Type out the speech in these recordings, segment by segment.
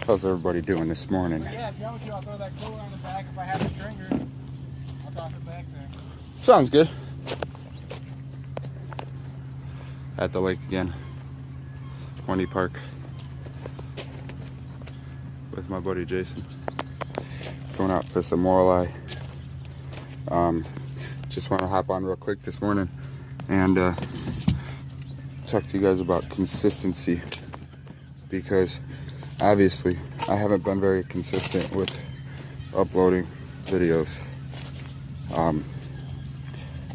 How's everybody doing this morning? Yeah, if you want to, I'll throw that cooler on the back. If I have a stringer, I'll toss it back there. Sounds good. At the lake again. Wendy Park. With my buddy Jason. Going out for some walleye. Just want to hop on real quick this morning and talk to you guys about consistency, because obviously I haven't been very consistent with uploading videos.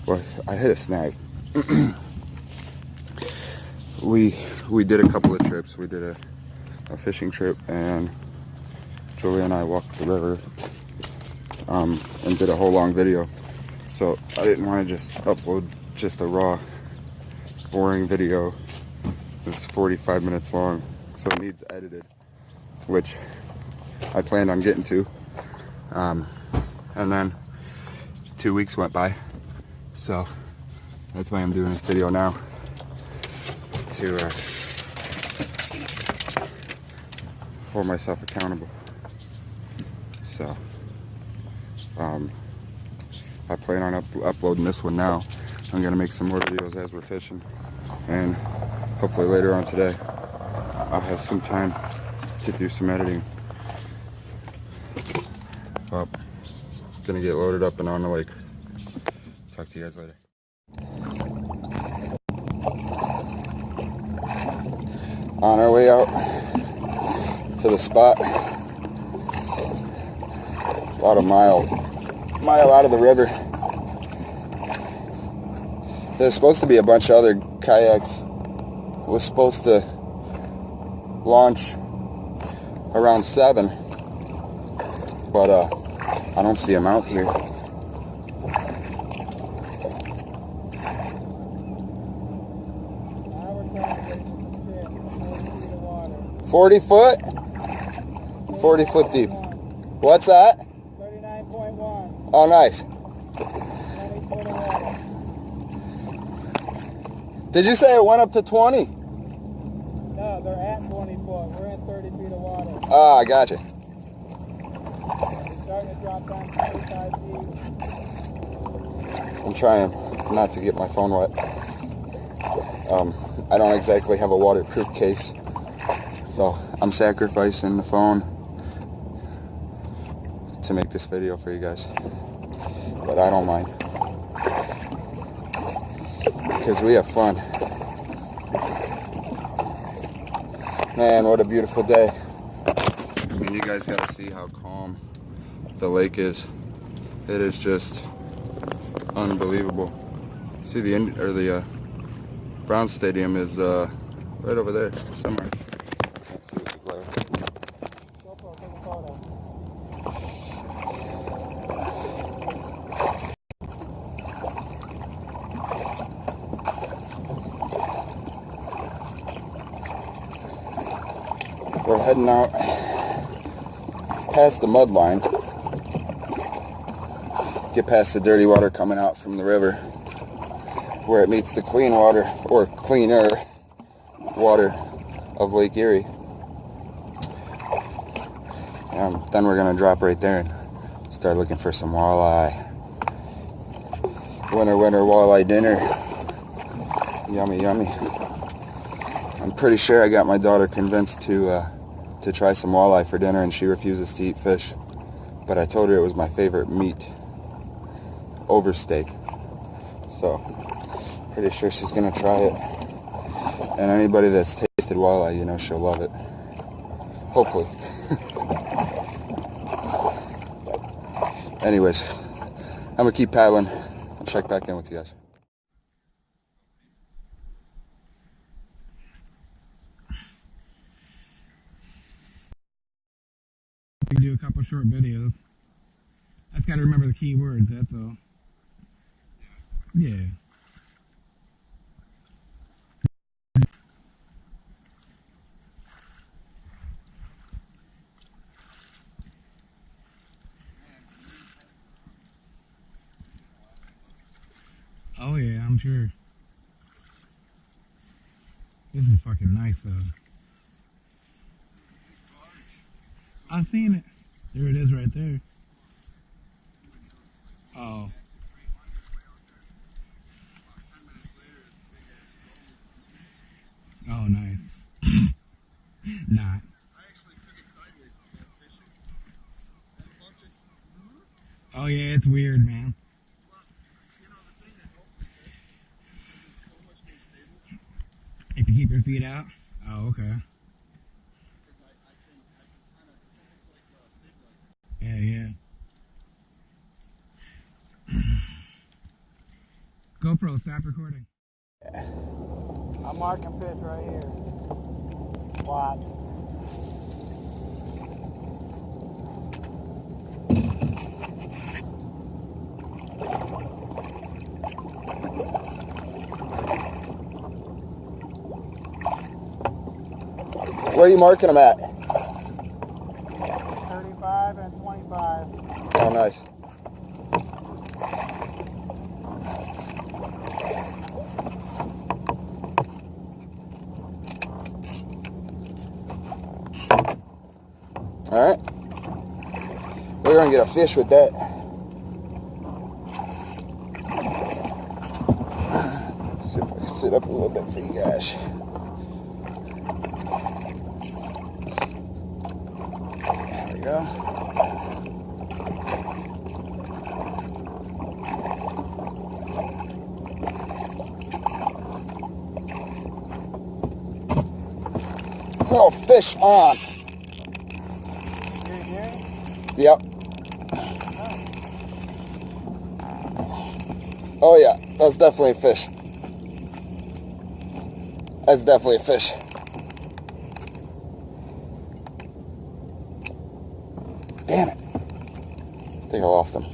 Well, I hit a snag. we did a couple of trips. We did a fishing trip, and Julie and I walked the river and did a whole long video. So I didn't want to just upload just a raw, boring video that's 45 minutes long. So it needs edited, which I planned on getting to. And then 2 weeks went by. So that's why I'm doing this video now, to hold myself accountable. So I plan on uploading this one now. I'm gonna make some more videos as we're fishing, and hopefully later on today I'll have some time to do some editing. Well, gonna get loaded up and on the lake. Talk to you guys later. On our way out to the spot, about a mile out of the river. There's supposed to be a bunch of other kayaks. Was supposed to launch around 7, but I don't see them out here. $40 40 foot? 40 foot deep. What's that? 39.1. Oh, nice. 20 foot of water. Did you say it went up to 20? No, they're at 20 foot. We're in 30 feet of water. Ah, I gotcha. It's starting to drop down 25 feet. I'm trying not to get my phone wet. I don't exactly have a waterproof case, so I'm sacrificing the phone to make this video for you guys. But I don't mind, because we have fun. Man, what a beautiful day. I mean, you guys gotta see how calm the lake is. It is just unbelievable. See, the Brown Stadium is right over there somewhere. Can't see with the glare. GoPro, take a photo. We're heading out past the mud line. Get past the dirty water coming out from the river, where it meets the clean water, or cleaner water, of Lake Erie. And then we're gonna drop right there and start looking for some walleye. Winter walleye dinner. Yummy, yummy. I'm pretty sure I got my daughter convinced to try some walleye for dinner, and she refuses to eat fish. But I told her it was my favorite meat over steak. So, pretty sure she's gonna try it. And anybody that's tasted walleye, you know she'll love it. Hopefully. Anyways, I'm gonna keep paddling. I'll check back in with you guys. We do a couple short videos. I just got to remember the key words, that's all. Yeah. Oh yeah, I'm sure. This is fucking nice though. I seen it. There it is right there. Oh. Oh, nice. Not. Oh, yeah, it's weird, man. If you keep your feet out? Oh, okay. Yeah, yeah. GoPro, stop recording. I'm marking fish right here. Watch. Where are you marking them at? 35 and 25. Oh, nice. All right. We're going to get a fish with that. See if I can sit up a little bit for you guys. There we go. Oh, fish on. Yep. Oh yeah, that's definitely a fish. That's definitely a fish. Damn it. I think I lost him.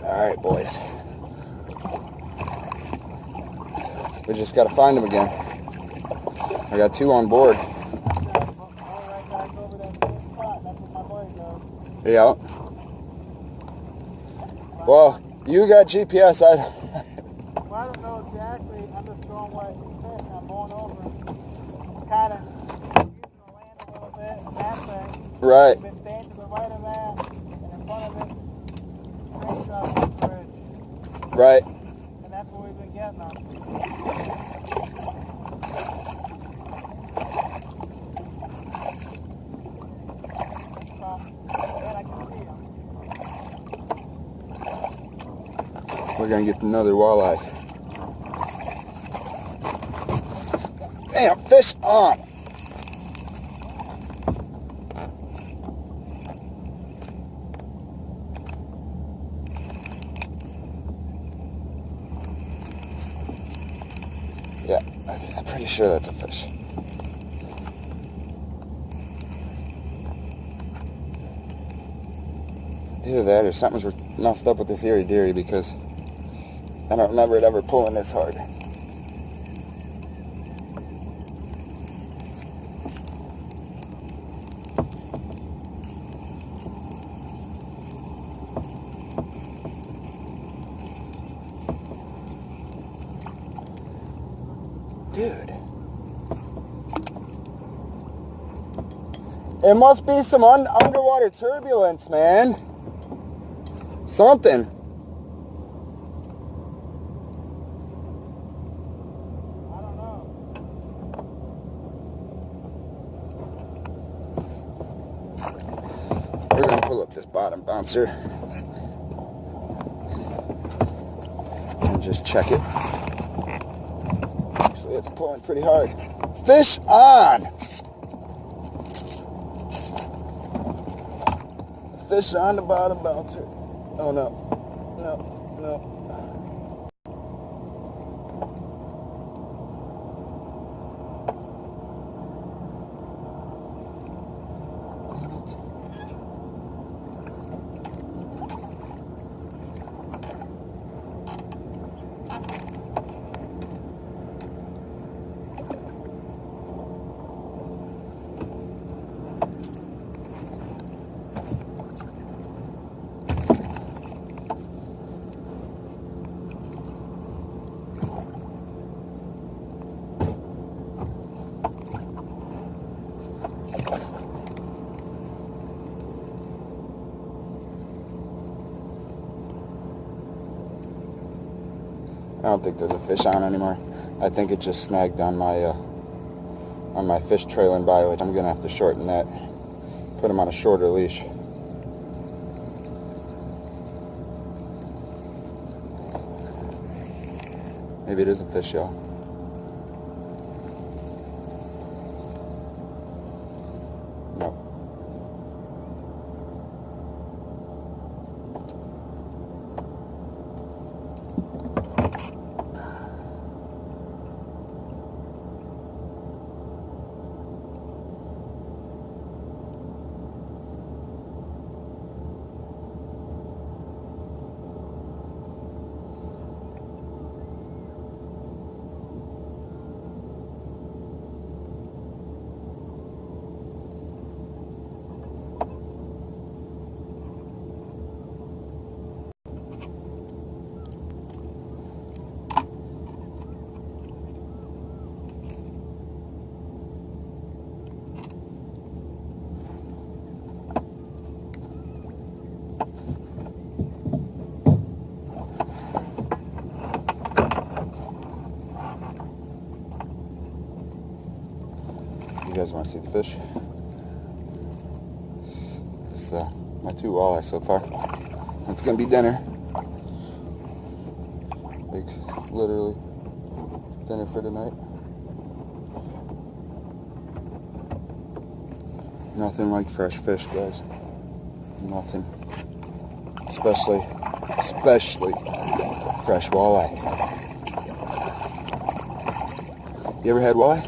All right, boys. We just got to find them again. I got 2 on board. Yeah. Well, you got GPS. Well, I don't know exactly. I'm just going what he said. I'm going over. Kind of using the land a little bit. And that thing. Right. We've been staying to the right of that. And in front of it, straight up the bridge. Right. And that's what we've been getting them. We're going to get another walleye. Damn, fish on. Yeah, I'm pretty sure that's a fish. Either that or something's messed up with this Erie dairy because I don't remember it ever pulling this hard. Dude. It must be some underwater turbulence, man. Something. I don't know. We're going to pull up this bottom bouncer and just check it. Actually, it's pulling pretty hard. Fish on! Fish on the bottom bouncer. Oh no. No, no. don't think there's a fish on anymore. I think it just snagged on my fish trailing by, which I'm gonna have to shorten that. Put him on a shorter leash. Maybe it is a fish, y'all. No. You guys want to see the fish? It's my 2 walleye so far. It's gonna be dinner. Like literally dinner for tonight. Nothing like fresh fish, guys. Nothing. Especially fresh walleye. You ever had walleye?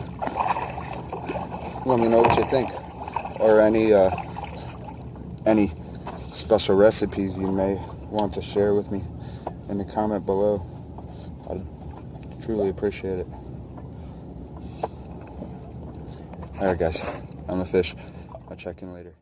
Let me know what you think, or any special recipes you may want to share with me in the comment below. I'd truly appreciate it. Alright guys, I'm a fish. I'll check in later.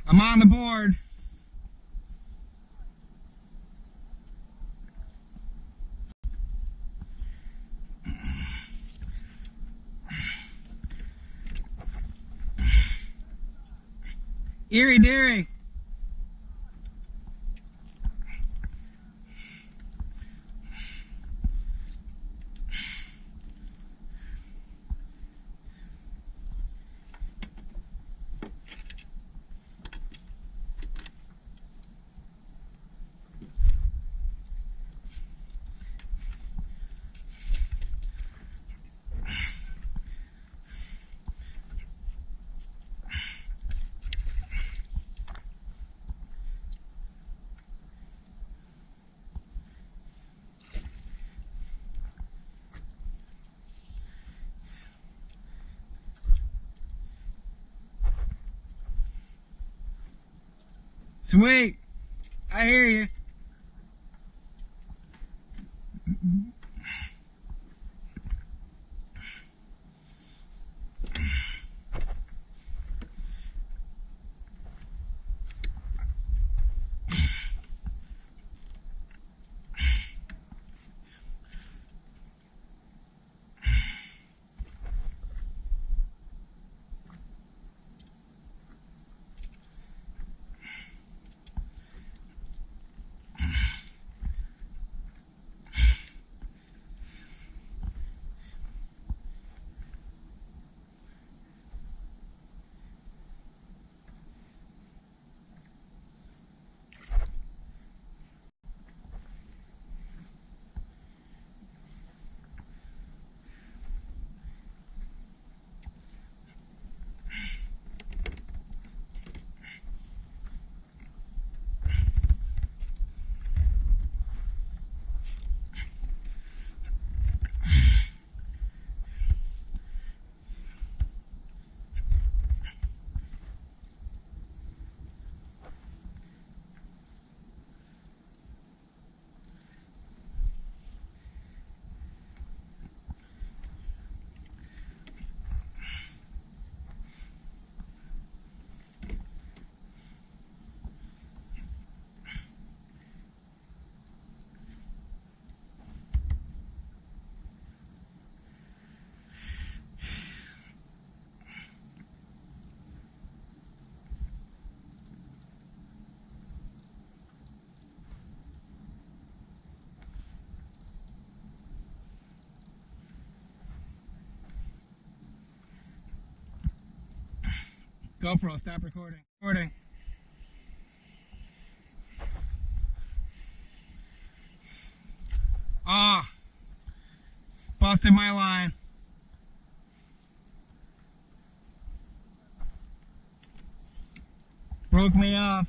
I'm on the board. Erie. Sweet. I hear you. GoPro, stop recording. Recording. Ah, busted my line. Broke me off.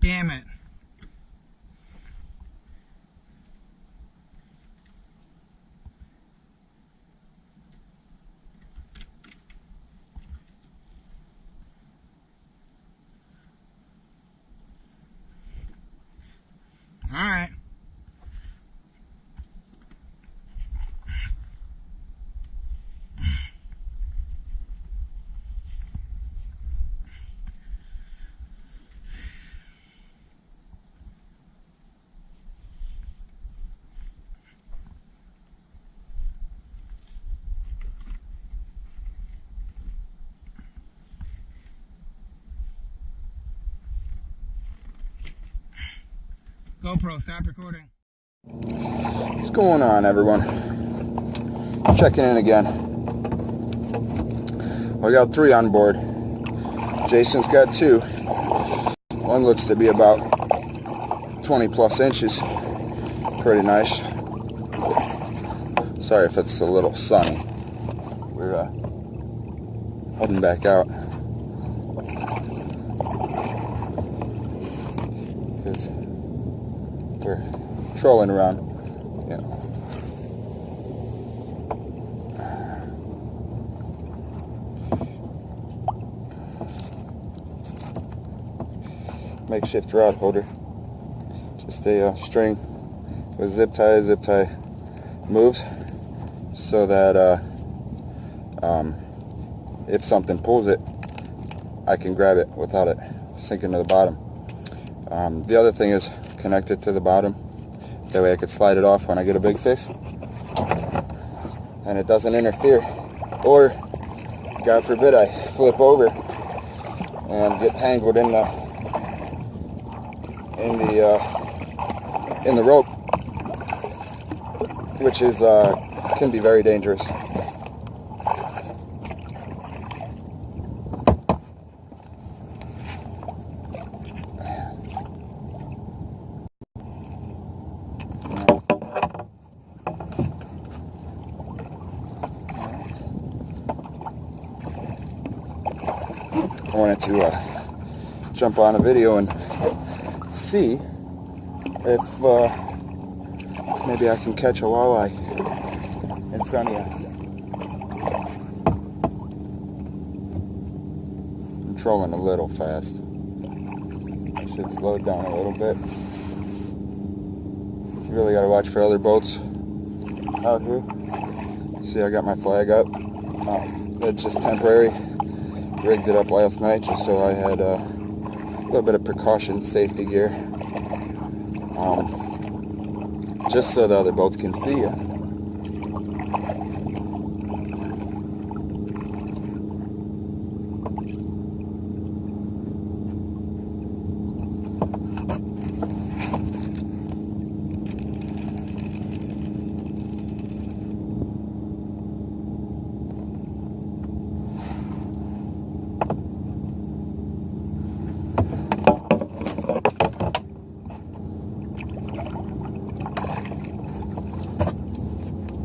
Damn it. All right. GoPro, stop recording. What's going on, everyone? Checking in again. I got 3 on board. Jason's got 2. One looks to be about 20 plus inches. Pretty nice. Sorry if it's a little sunny. We're heading back out because we're trolling around, you know. Makeshift rod holder. Just a string with zip tie. Zip tie moves so that if something pulls it, I can grab it without it sinking to the bottom. The other thing is connected to the bottom. That way I could slide it off when I get a big fish, and it doesn't interfere. Or, God forbid, I flip over and get tangled in the rope, which is can be very dangerous. I wanted to jump on a video and see if maybe I can catch a walleye in front of you. I'm trolling a little fast. I should slow it down a little bit. You really gotta watch for other boats out here. See, I got my flag up. It's just temporary. Rigged it up last night just so I had a little bit of precaution, safety gear, just so the other boats can see you.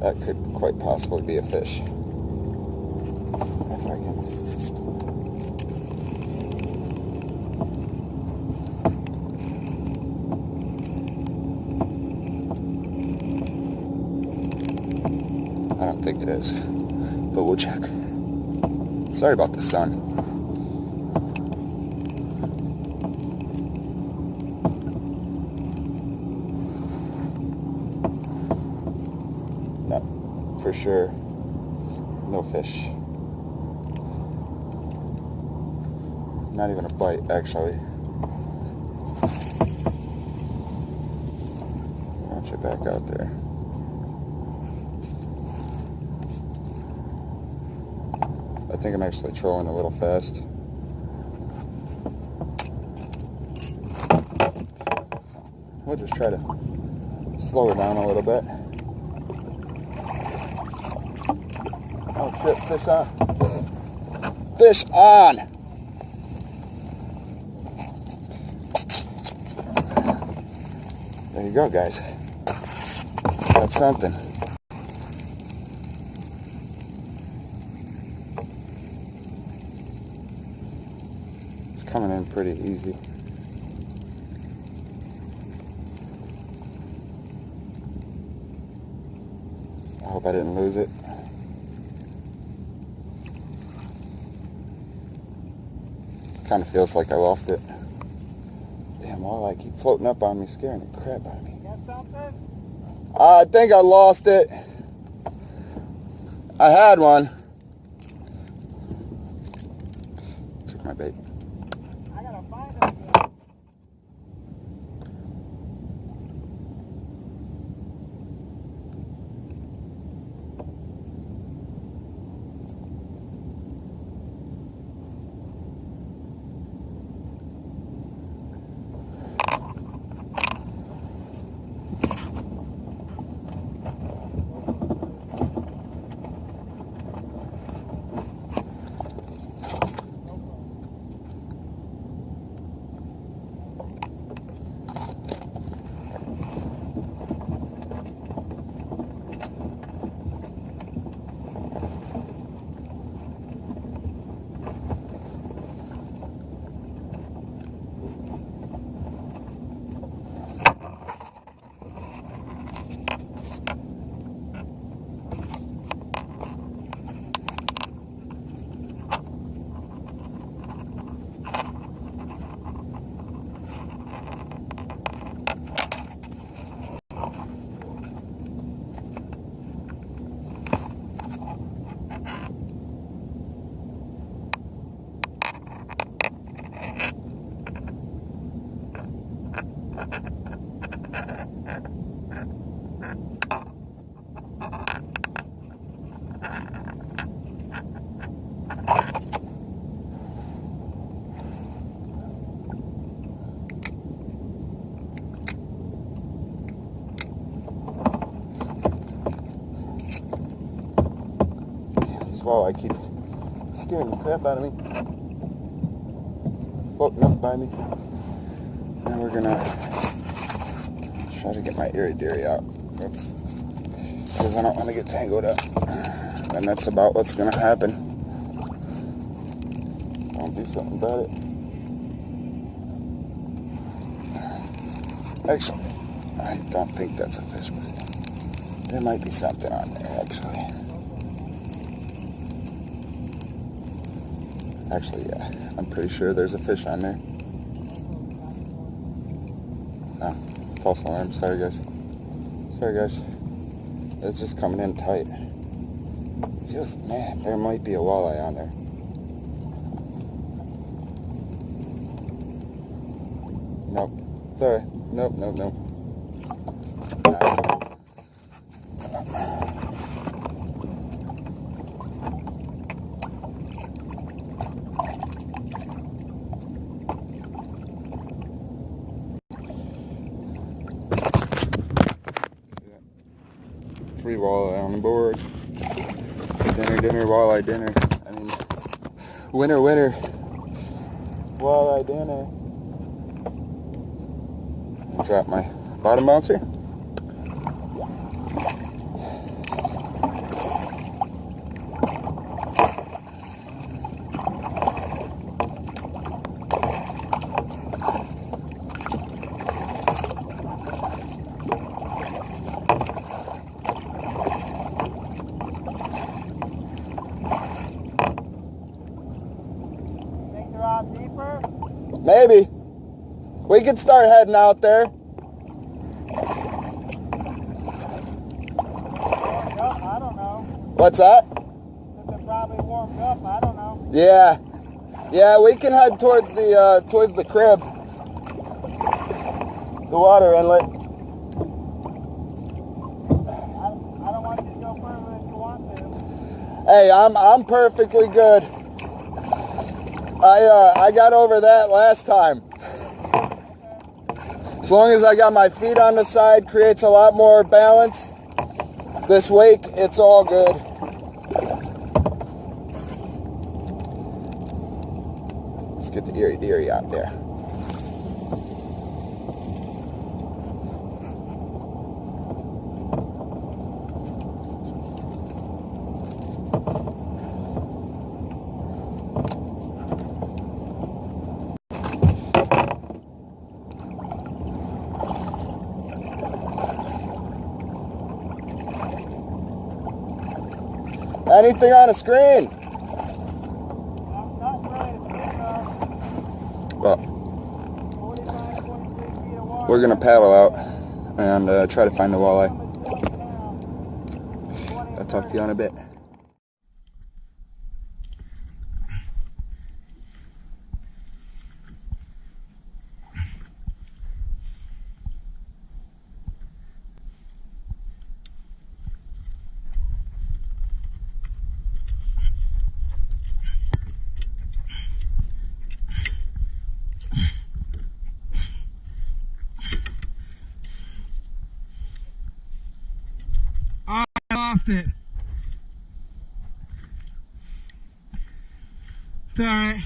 That could quite possibly be a fish. If I can. I don't think it is, but we'll check. Sorry about the sun. For sure, no fish. Not even a bite, actually. Launch it back out there. I think I'm actually trolling a little fast. We'll just try to slow her down a little bit. Shit, fish on. Fish on. There you go, guys. That's something. It's coming in pretty easy. I hope I didn't lose it. Kind of feels like I lost it. Damn, walleye keep floating up on me, scaring the crap out of me. Got something? I think I lost it. I had one. Took my bait. I gotta find him again. Walleye keep scaring the crap out of me. Floating up by me. Now we're gonna try to get my Erie out. Because I don't want to get tangled up. And that's about what's gonna happen. I'll do something about it. Actually, I don't think that's a fish, but there might be something on there actually. Actually, yeah, I'm pretty sure there's a fish on there. Oh, false alarm. Sorry, guys. Sorry, guys. It's just coming in tight. Just, man, there might be a walleye on there. Nope. Sorry. Nope. 3 walleye on the board. Dinner, walleye dinner. I mean, winner, walleye dinner. Drop my bottom bouncer. Deeper? Maybe. We could start heading out there. Warmed up? I don't know. What's that? They're probably warmed up. I don't know. Yeah, we can head towards the crib. The water inlet. I don't want you to go further if you want to. Hey, I'm perfectly good. I got over that last time. As long as I got my feet on the side, creates a lot more balance. This wake, it's all good. Let's get the Erie deerie out there. Anything on the screen? Not really to speak of. Well, 45, 43 feet of water. we're gonna paddle out and try to find the walleye. I'll talk to you in a bit. Oh, I lost it. It's alright.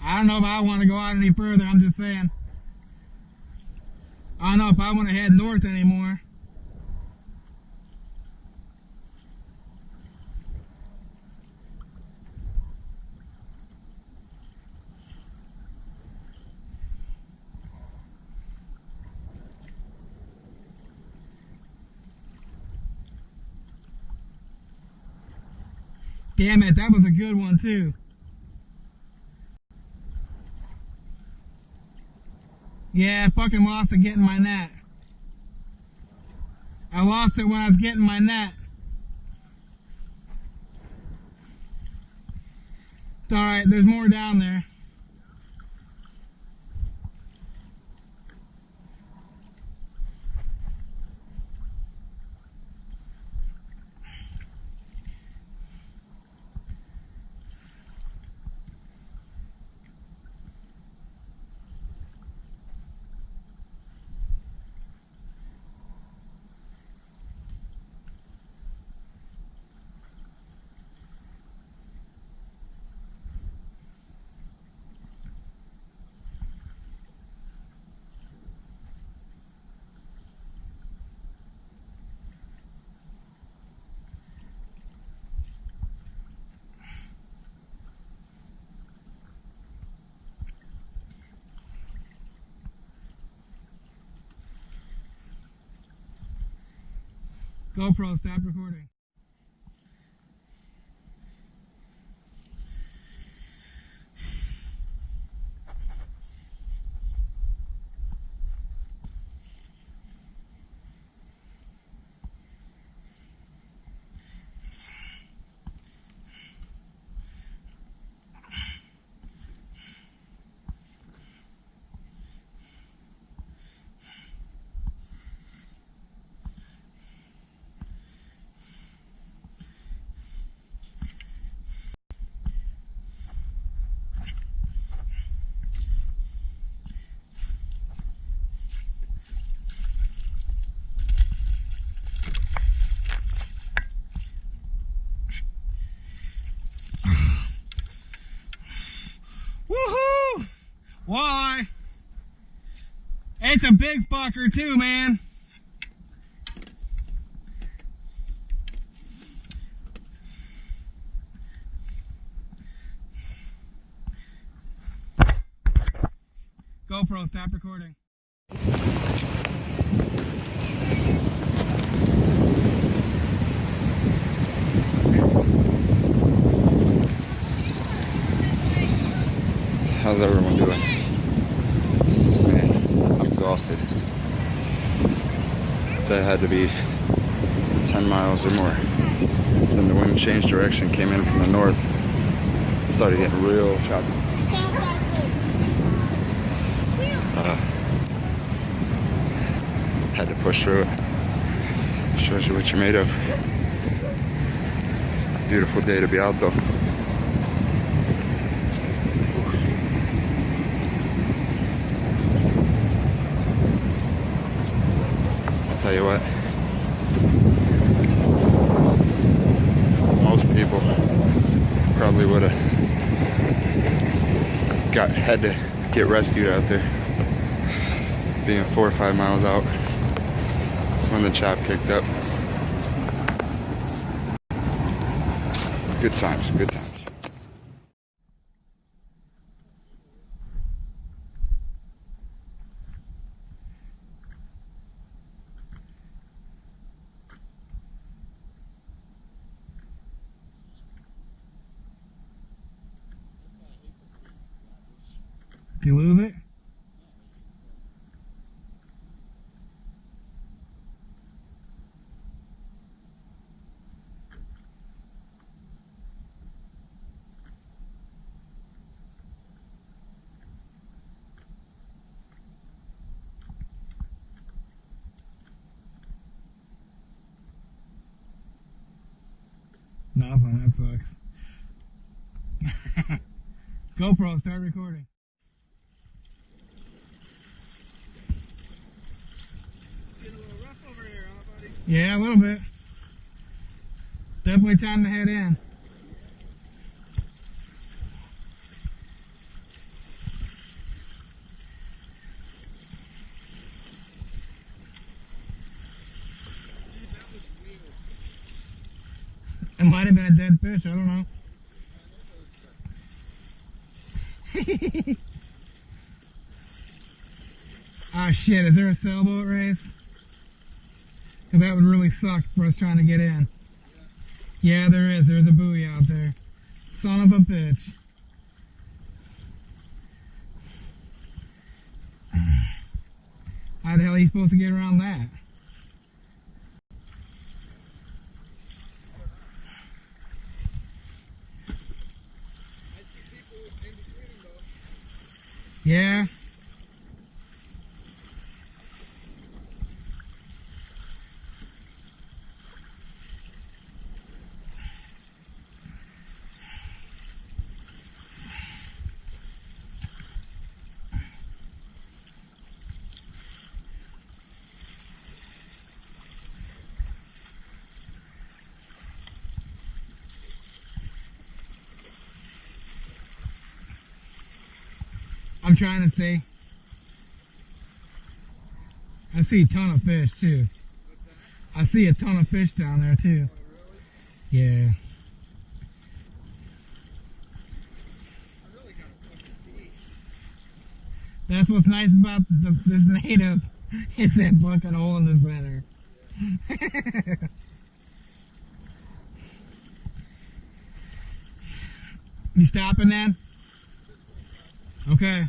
I don't know if I want to go out any further, I'm just saying. I don't know if I want to head north anymore. Damn it, that was a good one too. Yeah, I fucking lost it getting my net. I lost it when I was getting my net. It's alright, there's more down there. GoPro, stop recording. Woohoo! Walleye! It's a big fucker too, man. GoPro, stop recording. How's everyone doing? Man, I'm exhausted. That had to be 10 miles or more. Then the wind changed direction, came in from the north, started getting real choppy. Had to push through it. Shows you what you're made of. Beautiful day to be out though. I'll tell you what, most people probably would have had to get rescued out there, being 4 or 5 miles out when the chop kicked up. Good times, good times. Did you lose it? Nothing, that sucks. GoPro, start recording. Getting a little rough over here, huh, buddy? Yeah, a little bit. Definitely time to head in. It might have been a dead fish, I don't know. Ah shit, is there a sailboat race? Because that would really suck for us trying to get in. Yeah, there is. There's a buoy out there. Son of a bitch. How the hell are you supposed to get around that? Yeah. I'm trying to stay. I see a ton of fish too. What's that? I see a ton of fish down there too. Oh, Yeah. really? I really gotta fucking pee. That's what's nice about this native. It's that fucking hole in the center. You stopping then? Okay.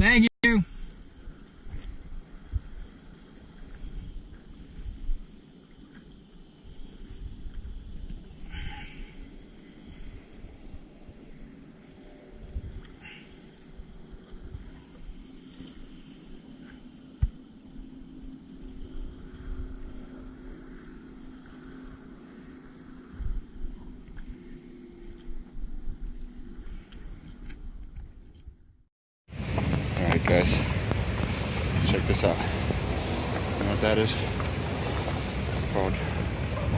Thank you. Alright guys, check this out. You know what that is? It's called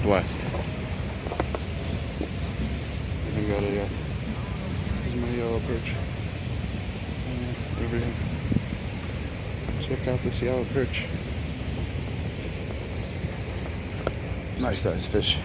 Blessed. Even got a, here's my yellow perch. Over here. Check out this yellow perch. Nice size fish.